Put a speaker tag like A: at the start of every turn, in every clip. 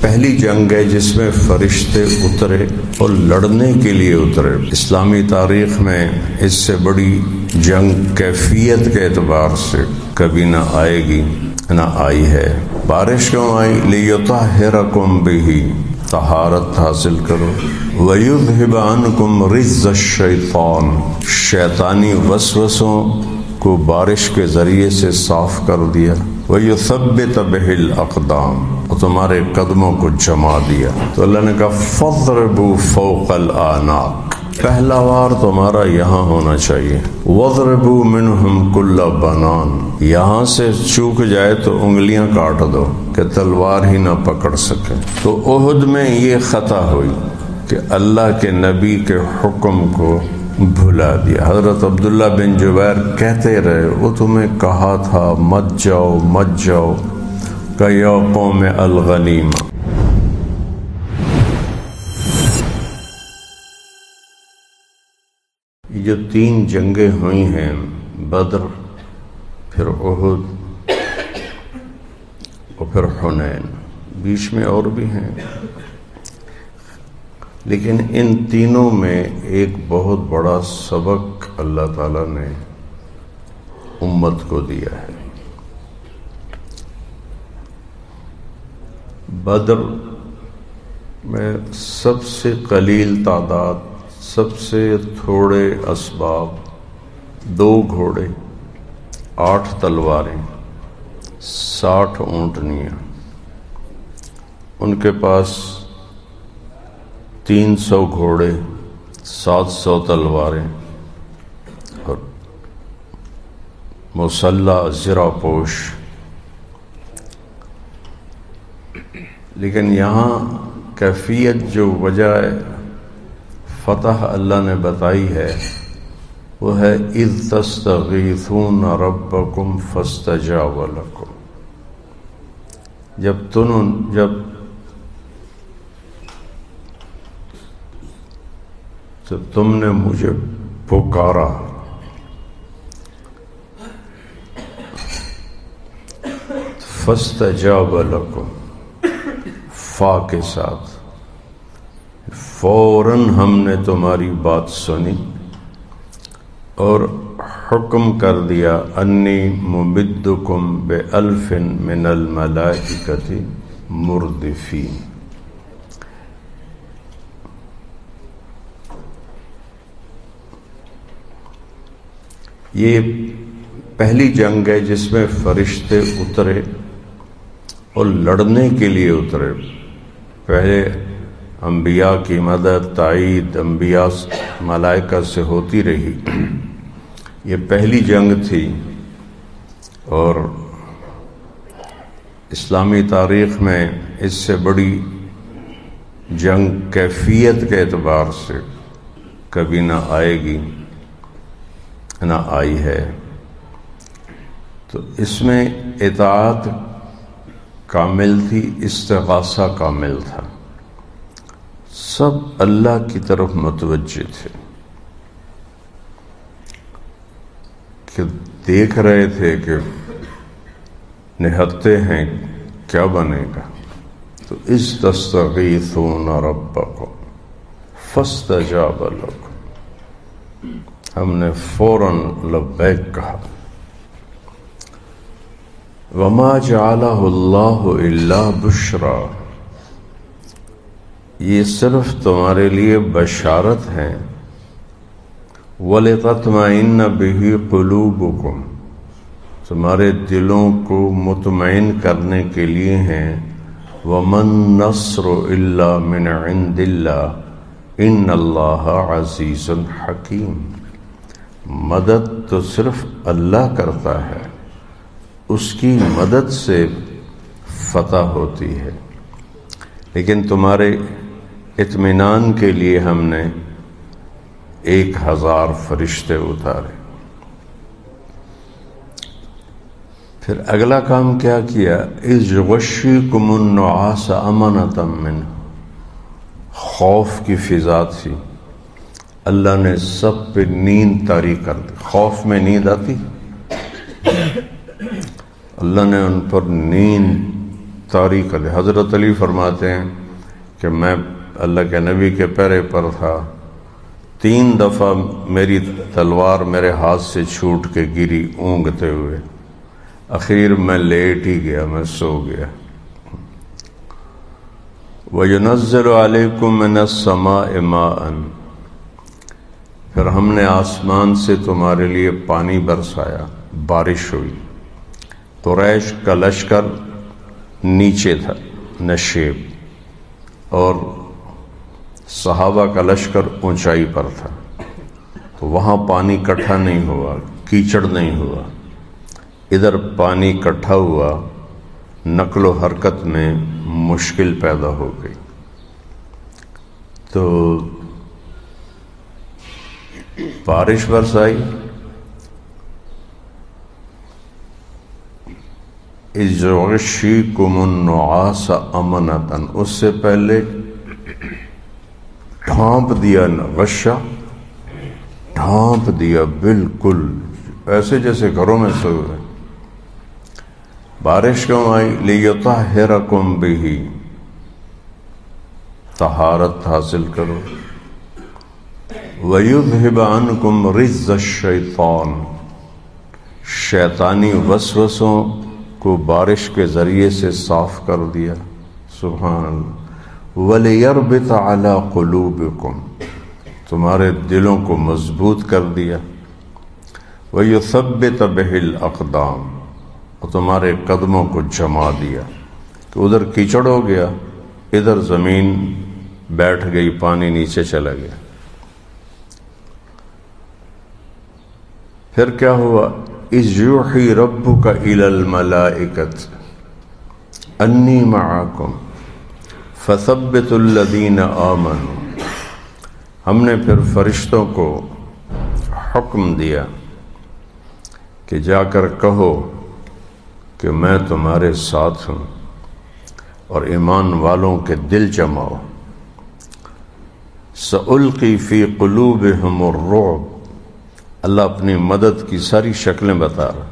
A: پہلی جنگ ہے جس میں فرشتے اترے اور لڑنے کے لیے اترے۔ اسلامی تاریخ میں اس سے بڑی جنگ کیفیت کے اعتبار سے کبھی نہ آئے گی نہ آئی ہے۔ بارش کیوں آئی؟ لِيُطَهِّرَكُمْ بِهِ، طہارت حاصل کرو۔ وَيُذْهِبَ عَنْكُمْ رِجْزَ الشَّيْطَانِ، شیطانی وسوسوں کو بارش کے ذریعے سے صاف کر دیا۔ وَيُثَبِّتَ بِهِ الْأَقْدَامِ، اور تمہارے قدموں کو جما دیا۔ تو اللہ نے کہا فَاضْرِبُوا فَوْقَ الْأَعْنَاقِ، پہلا وار تمہارا یہاں ہونا چاہیے۔ وَاضْرِبُوا مِنْهُمْ كُلَّ بَنَانٍ، یہاں سے چوک جائے تو انگلیاں کاٹ دو کہ تلوار ہی نہ پکڑ سکے۔ تو احد میں یہ خطا ہوئی کہ اللہ کے نبی کے حکم کو بھلا دیا۔ حضرت عبداللہ بن جبیر کہتے رہے وہ تمہیں کہا تھا مت جاؤ مت جاؤ، کہ یا قوم الغنیمہ۔ یہ جو تین جنگیں ہوئی ہیں، بدر، پھر احد اور پھر حنین، بیچ میں اور بھی ہیں، لیکن ان تینوں میں ایک بہت بڑا سبق اللہ تعالیٰ نے امت کو دیا ہے۔ بدر میں سب سے قلیل تعداد، سب سے تھوڑے اسباب، 2 گھوڑے، 8 تلواریں، 60 اونٹنیاں، ان کے پاس 300 گھوڑے، 700 تلواریں اور مسلح زرہ پوش۔ لیکن یہاں کیفیت جو وجہ فتح اللہ نے بتائی ہے وہ ہے اذ تستغیثون ربکم فاستجاب لکم، جب تم نے مجھے پکارا، فاستجاب لکم، فا کے ساتھ، فوراً ہم نے تمہاری بات سنی اور حکم کر دیا انی ممدکم بألف من الملائکۃ مردفین۔ یہ پہلی جنگ ہے جس میں فرشتے اترے اور لڑنے کے لیے اترے۔ پہلے انبیاء کی مدد، تائید انبیاء ملائکہ سے ہوتی رہی، یہ پہلی جنگ تھی، اور اسلامی تاریخ میں اس سے بڑی جنگ کیفیت کے اعتبار سے کبھی نہ آئے گی نہ آئی ہے۔ تو اس میں اطاعت کامل تھی، استغاثہ کامل تھا، سب اللہ کی طرف متوجہ تھے کہ دیکھ رہے تھے کہ نہتے ہیں کیا بنے گا۔ تو اذ تستغیثون ربکم فاستجاب لکم، ہم نے فوراً لبیک کہا۔ وما جعلہ اللہ الا بشرا، یہ صرف تمہارے لیے بشارت ہے، وَلِتَطْمَئِنَّ بِهِ قُلُوبُكُمْ، تمہارے دلوں کو مطمئن کرنے کے لیے ہیں۔ وَمَن نَّصْرُ إِلَّا مِنْ عِنْدِ اللَّهِ إِنَّ اللَّهَ عَزِيزٌ حَكِيمٌ، مدد تو صرف اللہ کرتا ہے، اس کی مدد سے فتح ہوتی ہے۔ لیکن تمہارے اطمینان کے لیے ہم نے 1000 فرشتے اتارے۔ پھر اگلا کام کیا کیا؟ اذ یغشیکم النعاس امنۃ منہ، خوف کی فضا تھی، اللہ نے سب پہ نیند طاری کر دی۔ خوف میں نیند آتی، اللہ نے ان پر نیند تاریخ علیہ حضرت علی فرماتے ہیں کہ میں اللہ کے نبی کے پیرے پر تھا، 3 دفعہ میری تلوار میرے ہاتھ سے چھوٹ کے گری اونگتے ہوئے، اخیر میں لیٹ ہی گیا، میں سو گیا۔ وَيُنَزِّلُ عَلَيْكُم مِّنَ السَّمَاءِ مَاءً، پھر ہم نے آسمان سے تمہارے لیے پانی برسایا، بارش ہوئی۔ قریش کا لشکر نیچے تھا، نشیب، اور صحابہ کا لشکر اونچائی پر تھا، تو وہاں پانی اکٹھا نہیں ہوا، کیچڑ نہیں ہوا، ادھر پانی اکٹھا ہوا، نقل و حرکت میں مشکل پیدا ہو گئی۔ تو بارش برسائی، اِذْ يُغْشِيكُمُ النُّعَاسَ أَمَنَةً، اس سے پہلے ڈھانپ دیا، غشہ ڈھانپ دیا، بالکل ایسے جیسے گھروں میں سو رہے۔ بارش کیوں آئی؟ لِيُطَهِّرَكُمْ بِهِ، طہارت حاصل کرو۔ وَيُذْهِبَ عَنْكُمْ رِجْزَ الشَّيْطَانِ، شیطانی وسوسوں کو بارش کے ذریعے سے صاف کر دیا، سبحان اللہ۔ وَلِيَرْبِطَ عَلَى قُلُوبِكُمْ، تمہارے دلوں کو مضبوط کر دیا۔ وَيُثَبِّتَ بِهِ الْأَقْدَامَ، اور تمہارے قدموں کو جما دیا، کہ ادھر کیچڑ ہو گیا، ادھر زمین بیٹھ گئی، پانی نیچے چلا گیا۔ پھر کیا ہوا؟ اِذْ يُوحِي رَبُّكَ إِلَى الْمَلَائِكَةِ أَنِّي مَعَكُمْ فَثَبِّتُوا الَّذِينَ آمَنُوا، ہم نے پھر فرشتوں کو حکم دیا کہ جا کر کہو کہ میں تمہارے ساتھ ہوں، اور ایمان والوں کے دل جماؤ۔ سَأُلْقِي فِي قُلُوبِهِمُ الرُّعْبَ، اللہ اپنی مدد کی ساری شکلیں بتا رہا،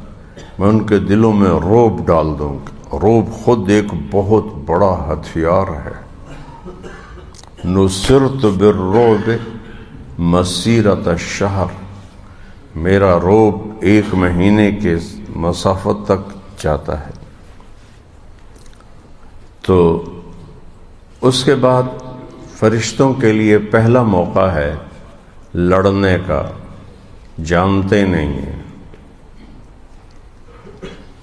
A: میں ان کے دلوں میں رعب ڈال دوں گا۔ رعب خود ایک بہت بڑا ہتھیار ہے۔ نُصِرْتُ بِالرُّعْبِ مَسِیرَةَ الشَّہْرِ، میرا رعب 1 مہینے کے مسافت تک جاتا ہے۔ تو اس کے بعد فرشتوں کے لیے پہلا موقع ہے لڑنے کا، جانتے نہیں ہیں،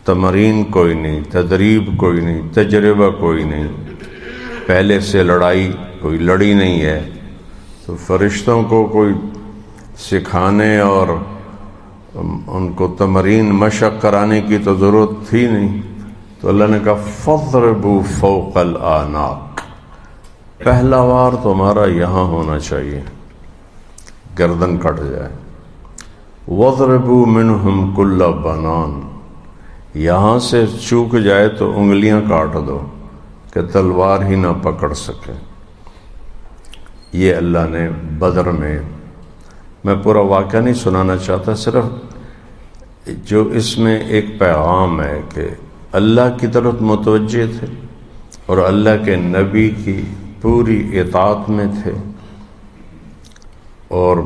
A: تمرین کوئی نہیں، تدریب کوئی نہیں، تجربہ کوئی نہیں، پہلے سے لڑائی کوئی لڑی نہیں ہے، تو فرشتوں کو کوئی سکھانے اور ان کو تمرین مشق کرانے کی تو ضرورت تھی نہیں۔ تو اللہ نے کہا فَاضْرِبُوا فَوْقَ الْأَعْنَاقِ، پہلا وار تمہارا یہاں ہونا چاہیے، گردن کٹ جائے۔ وَاضْرِبُوا مِنْهُمْ كُلَّ بَنَانٍ، یہاں سے چوک جائے تو انگلیاں کاٹ دو کہ تلوار ہی نہ پکڑ سکے۔ یہ اللہ نے بدر میں پورا واقعہ نہیں سنانا چاہتا، صرف جو اس میں ایک پیغام ہے کہ اللہ کی طرف متوجہ تھے اور اللہ کے نبی کی پوری اطاعت میں تھے، اور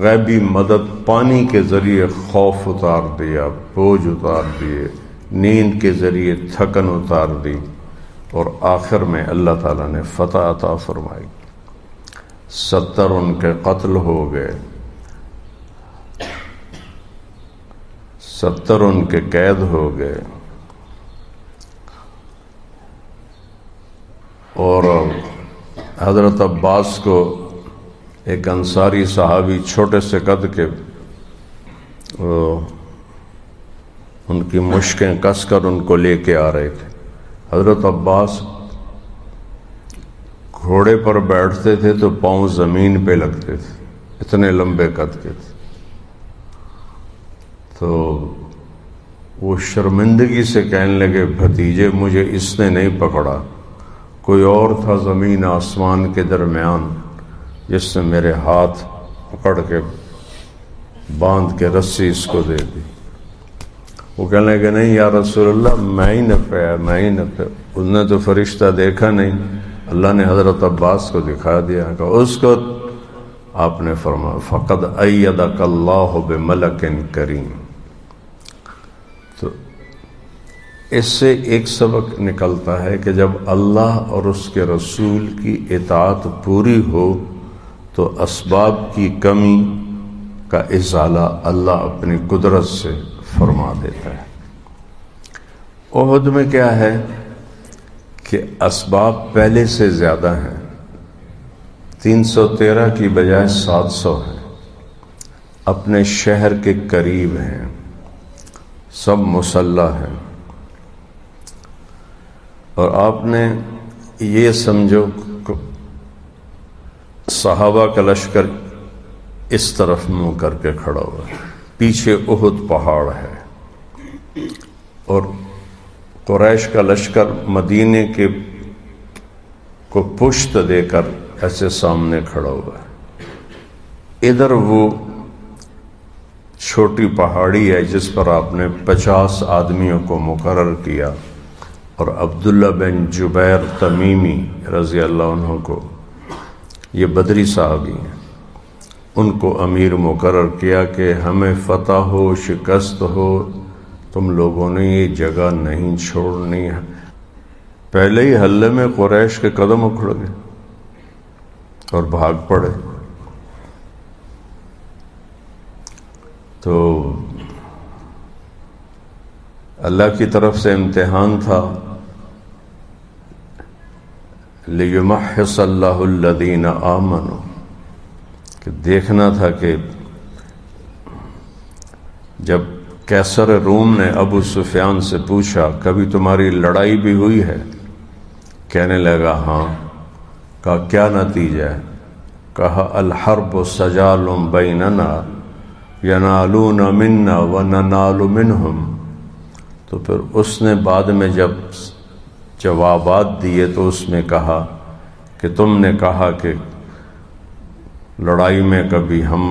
A: غیبی مدد پانی کے ذریعے خوف اتار دیا، بوجھ اتار دیے، نیند کے ذریعے تھکن اتار دی، اور آخر میں اللہ تعالیٰ نے فتح عطا فرمائی۔ 70 ان کے قتل ہو گئے، 70 ان کے قید ہو گئے، اور حضرت عباس کو ایک انصاری صحابی چھوٹے سے قد کے ان کی مشکیں کس کر ان کو لے کے آ رہے تھے۔ حضرت عباس گھوڑے پر بیٹھتے تھے تو پاؤں زمین پہ لگتے تھے، اتنے لمبے قد کے تھے۔ تو وہ شرمندگی سے کہنے لگے بھتیجے مجھے اس نے نہیں پکڑا، کوئی اور تھا زمین آسمان کے درمیان جس نے میرے ہاتھ پکڑ کے باندھ کے رسی اس کو دے دی۔ وہ کہنے لگے نہیں یا رسول اللہ میں ہی نفع میں ہی نفع. اس نے تو فرشتہ دیکھا نہیں, اللہ نے حضرت عباس کو دکھا دیا کہ اس کو آپ نے فرمایا فقد ایدک اللہ بملک کریم. تو اس سے ایک سبق نکلتا ہے کہ جب اللہ اور اس کے رسول کی اطاعت پوری ہو تو اسباب کی کمی کا ازالہ اللہ اپنی قدرت سے فرما دیتا ہے. احد میں کیا ہے کہ اسباب پہلے سے زیادہ ہیں, 313 کی بجائے 700 ہیں, اپنے شہر کے قریب ہیں, سب مسلح ہیں. اور آپ نے یہ سمجھو صحابہ کا لشکر اس طرف منہ کر کے کھڑا ہوا ہے, پیچھے احد پہاڑ ہے, اور قریش کا لشکر مدینے کے کو پشت دے کر ایسے سامنے کھڑا ہوا ہے. ادھر وہ چھوٹی پہاڑی ہے جس پر آپ نے 50 آدمیوں کو مقرر کیا, اور عبداللہ بن جبیر تمیمی رضی اللہ عنہ کو, یہ بدری صحابی ہیں, ان کو امیر مقرر کیا کہ ہمیں فتح ہو شکست ہو تم لوگوں نے یہ جگہ نہیں چھوڑنی ہے. پہلے ہی حلے میں قریش کے قدم اکھڑ گئے اور بھاگ پڑے. تو اللہ کی طرف سے امتحان تھا, لِيُمَحِّصَ اللَّهُ الَّذِينَ آمَنُوا, کہ دیکھنا تھا کہ جب قیصر روم نے ابو سفیان سے پوچھا کبھی تمہاری لڑائی بھی ہوئی ہے, کہنے لگا ہاں. کہا کیا نتیجہ ہے؟ کہا الحرب سجال بیننا ینالون منا وننال منہم. تو پھر اس نے بعد میں جب جوابات دیے تو اس میں کہا کہ تم نے کہا کہ لڑائی میں کبھی ہم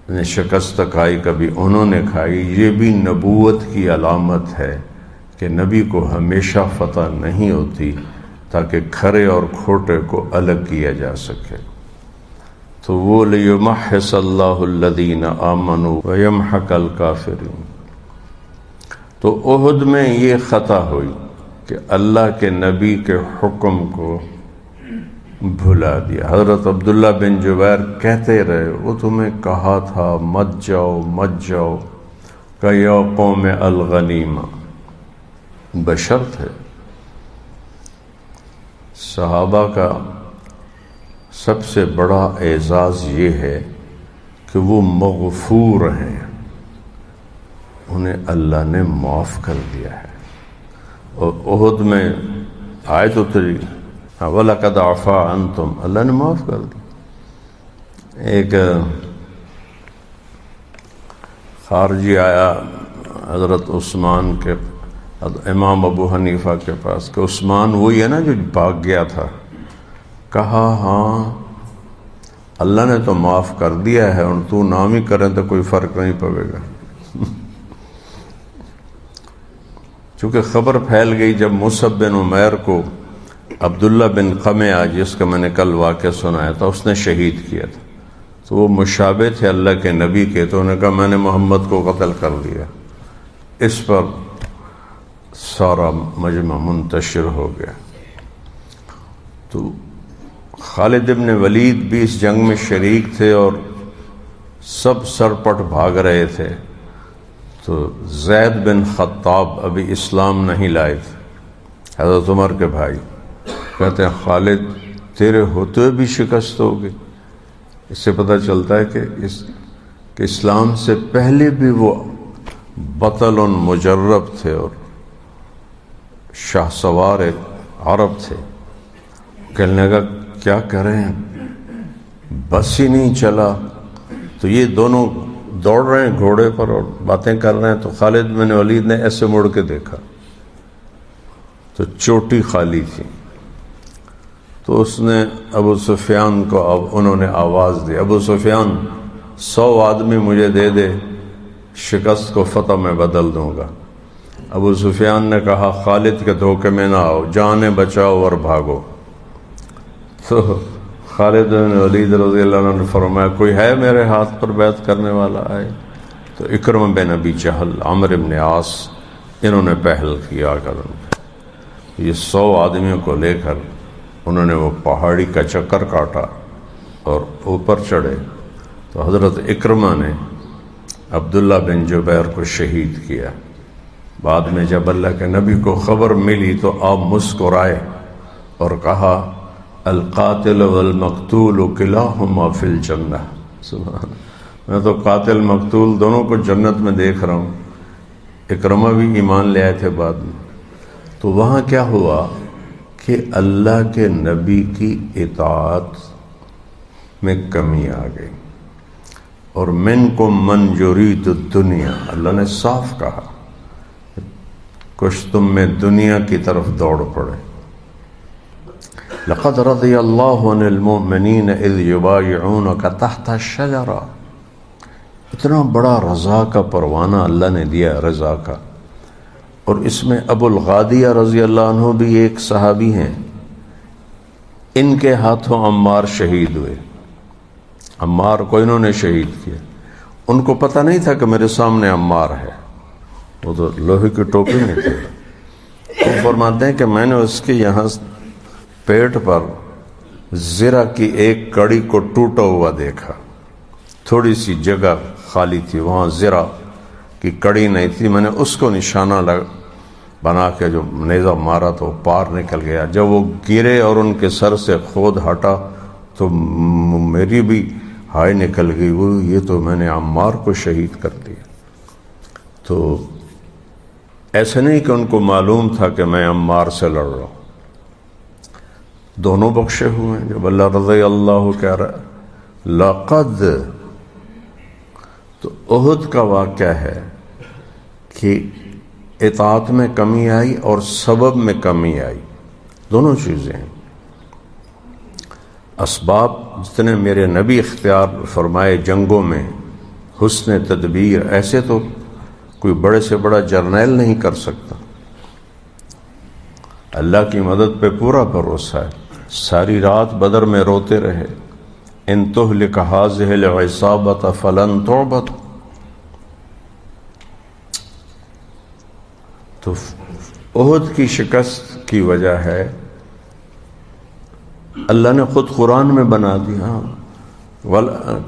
A: نے شکست کھائی کبھی انہوں نے کھائی. یہ بھی نبوت کی علامت ہے کہ نبی کو ہمیشہ فتح نہیں ہوتی تاکہ کھرے اور کھوٹے کو الگ کیا جا سکے. تو وہ لِيُمَحِّصَ اللَّهُ الَّذِينَ آمَنُوا وَيَمْحَقَ الْكَافِرِينَ. تو احد میں یہ خطا ہوئی کہ اللہ کے نبی کے حکم کو بھلا دیا. حضرت عبداللہ بن جبیر کہتے رہے وہ تمہیں کہا تھا مت جاؤ مت جاؤ, کہ یا قوم الغنیمہ, بشرط ہے صحابہ کا سب سے بڑا اعزاز یہ ہے کہ وہ مغفور ہیں, انہیں اللہ نے معاف کر دیا ہے. اور احد میں آیت اتری وَلَقَدْ عَفَا عَنْتُمْ, اللہ نے معاف کر دی. ایک خارجی آیا حضرت عثمان کے امام ابو حنیفہ کے پاس کہ عثمان وہی ہے نا جو بھاگ گیا تھا. کہا ہاں اللہ نے تو معاف کر دیا ہے, اور تو نام ہی کریں تو کوئی فرق نہیں پڑے گا. چونکہ خبر پھیل گئی جب مصعب بن عمیر کو عبداللہ بن قمع جس کا میں نے کل واقعہ سنایا تھا اس نے شہید کیا تھا, تو وہ مشابہ تھے اللہ کے نبی کے, تو انہوں نے کہا میں نے محمد کو قتل کر دیا. اس پر سارا مجمع منتشر ہو گیا. تو خالد بن ولید بھی اس جنگ میں شریک تھے اور سب سرپٹ بھاگ رہے تھے. تو زید بن خطاب ابھی اسلام نہیں لائے تھے, حضرت عمر کے بھائی, کہتے ہیں خالد تیرے ہوتے بھی شکست ہو گئی. اس سے پتہ چلتا ہے کہ اسلام سے پہلے بھی وہ بطل مجرب تھے اور شاہ سوار عرب تھے. کہنے لگا کیا کریں, بس ہی نہیں چلا. تو یہ دونوں دوڑ رہے ہیں گھوڑے پر اور باتیں کر رہے ہیں, تو خالد بن ولید نے ایسے مڑ کے دیکھا تو چوٹی خالی تھی. تو اس نے ابو سفیان کو انہوں نے آواز دی, ابو سفیان 100 آدمی مجھے دے دے شکست کو فتح میں بدل دوں گا۔ ابو سفیان نے کہا خالد کے دھوکے میں نہ آؤ، جانیں بچاؤ اور بھاگو۔ تو خالد بن ولید رضی اللہ عنہ نے فرمایا کوئی ہے میرے ہاتھ پر بیعت کرنے والا آئے؟ تو اکرمہ بن ابی جہل، عمرو بن عاص، انہوں نے پہل کیا کر یہ 100 آدمیوں کو لے کر انہوں نے وہ پہاڑی کا چکر کاٹا اور اوپر چڑھے۔ تو حضرت اکرمہ نے عبداللہ بن جبیر کو شہید کیا۔ بعد میں جب اللہ کے نبی کو خبر ملی تو آپ مسکرائے اور کہا القاتل والمقتول کلاہما فی الجنہ۔ سبحان، میں تو قاتل مقتول دونوں کو جنت میں دیکھ رہا ہوں۔ اکرمہ بھی ایمان لے آئے تھے بعد میں۔ تو وہاں کیا ہوا کہ اللہ کے نبی کی اطاعت میں کمی آ گئی، اور منکم من یرید الدنیا، اللہ نے صاف کہا کچھ تم میں دنیا کی طرف دوڑ پڑے۔ لقد رضی اللہ عن المؤمنین اذ یبایعونک تحت الشجرہ، اتنا بڑا رضا کا پروانہ اللہ نے دیا، رضا کا۔ اور اس میں ابو الغادیہ رضی اللہ عنہ بھی ایک صحابی ہیں، ان کے ہاتھوں عمار شہید ہوئے۔ عمار کو انہوں نے شہید کیا، ان کو پتہ نہیں تھا کہ میرے سامنے عمار ہے، وہ تو لوہے کی ٹوپی میں تھے۔ وہ فرماتے ہیں کہ میں نے اس کے یہاں پیٹ پر زرہ کی ایک کڑی کو ٹوٹا ہوا دیکھا، تھوڑی سی جگہ خالی تھی، وہاں زرہ کی کڑی نہیں تھی، میں نے اس کو نشانہ بنا کے جو نیزہ مارا تو پار نکل گیا۔ جب وہ گرے اور ان کے سر سے خود ہٹا تو میری بھی ہائے نکل گئی، وہ یہ تو میں نے عمار کو شہید کر دیا۔ تو ایسے نہیں کہ ان کو معلوم تھا کہ میں عمار سے لڑ رہا ہوں، دونوں بخشے ہوئے ہیں۔ جب اللہ رضی اللہ کہہ رہا ہے لقد، تو احد کا واقعہ ہے کہ اطاعت میں کمی آئی اور سبب میں کمی آئی، دونوں چیزیں ہیں۔ اسباب جتنے میرے نبی اختیار فرمائے جنگوں میں، حسن تدبیر، ایسے تو کوئی بڑے سے بڑا جرنیل نہیں کر سکتا۔ اللہ کی مدد پہ پورا بھروسہ ہے۔ ساری رات بدر میں روتے رہے، ان تہلک ہذہ العصابۃ فلن تعبد۔ تو احد کی شکست کی وجہ ہے اللہ نے خود قرآن میں بنا دیا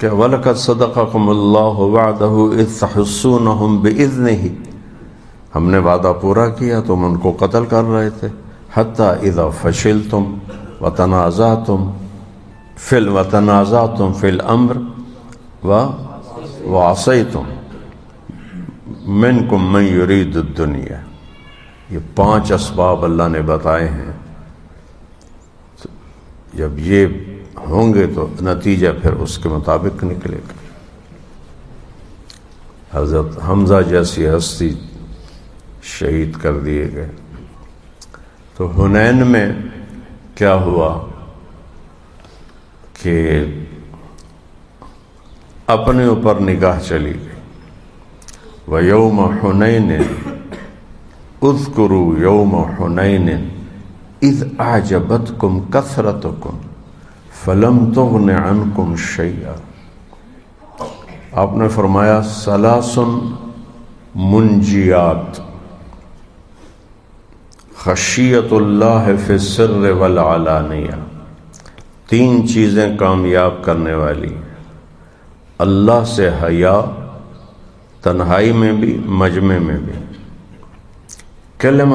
A: کہ وَلَقَدْ صَدَقَكُمُ اللَّهُ وَعْدَهُ إِذْ تَحُسُّونَهُمْ بِإِذْنِهِ، ہم نے وعدہ پورا کیا، تم ان کو قتل کر رہے تھے، حَتَّى إِذَا فَشِلْتُمْ وَتَنَازَعْتُمْ فِي الْأَمْرِ وَعَصَيْتُمْ مِنْكُمْ مَنْ يُرِيدُ الدُّنْيَا۔ یہ 5 اسباب اللہ نے بتائے ہیں، جب یہ ہوں گے تو نتیجہ پھر اس کے مطابق نکلے گا۔ حضرت حمزہ جیسی ہستی شہید کر دیے گئے۔ تو حنین میں کیا ہوا کہ اپنے اوپر نگاہ چلی گئی۔ وَيَوْمَ حُنَيْنٍ اذْكُرُوا يَوْمَ حُنَيْنٍ اِذْ أَعْجَبَتْكُمْ كَثْرَتُكُمْ فَلَمْ تُغْنِ عَنْكُمْ شَيْئًا۔ آپ نے فرمایا ثلاث منجیات، خشیت اللہ فی السر والعلانیہ، 3 چیزیں کامیاب کرنے والی، اللہ سے حیا، تنہائی میں بھی مجمع میں بھی۔ کلمہ